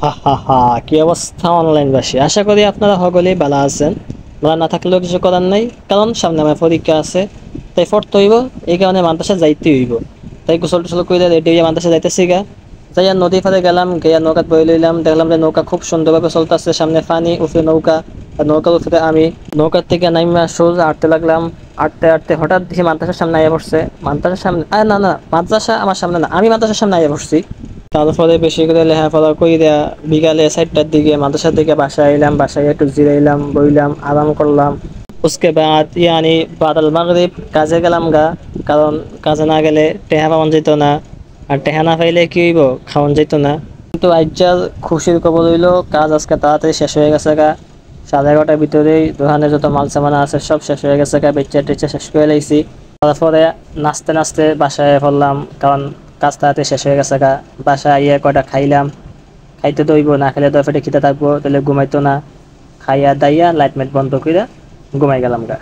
হা হা হা, কি অবস্থা অনলাইনবাসী? আশা করি আপনারা সকলেই ভালো আছেন। ভালো না থাকলেও কিছু করার নাই, কারণ সামনে আমার পরীক্ষা আছে। তাই পড়তে হইব, এই কারণে মাদ্রাসা যাইতে হইব। তাই গোসল টোসল করে রেডি হয়ে মাদ্রাসা যাইতেছি গা। তাই আর নদী পাড়ে গেলাম, গিয়া নৌকাত বই লইলাম, দেখলাম যে নৌকা খুব সুন্দরভাবে চলতেছে, সামনে পানি, উপরে নৌকা। আর নৌকার উপরে আমি নৌকার থেকে নাইমা সোজা হাঁটতে লাগলাম। হাঁটতে হাঁটতে হঠাৎ দেখি মাদ্রাসার সামনে আইয়া পড়ছে। মাদ্রাসার সামনে না না, মাদ্রাসা আমার সামনে না, আমি মাদ্রাসার সামনে আইয়া পড়ছি। তারপরে বেশি করে লেখাপড়া কইরা বিকালে 4টার দিকে মাদ্রাসার দিকে বাসায় এলাম। বাসায় একটু জিরাইলাম, বইলাম, আরাম করলাম। উসকে বাদ বাদাল মাগরিব কাজে গেলাম গা। কারণ কাজে না গেলে টেহা পাওয়ান যেত না। আর টেহা না পাইলে কি হইব, খাওয়ান যেত না। কিন্তু আজ্জার খুশির খবর হইলো, কাজ আজকে তাড়াতাড়ি শেষ হয়ে গেছে গা। 11:30টার ভিতরেই দোকানে যত মাল সামান আছে সব শেষ হয়ে গেছে গা, বেচা টেচা শেষ করে লাইছি। তারপরে নাচতে নাচতে বাসায় পড়লাম, কারণ কাজ তাড়াতাড়ি শেষ হয়ে গেছে গা। বাসায় আইয়া কয়টা খাইলাম। খাইতে তো হইব, না খেলে তো পেটে খিদে থাকবো, তাহলে ঘুমাইতো না। খাইয়া দাইয়া লাইট মাইট বন্ধ কইরা ঘুমাই গেলাম গা।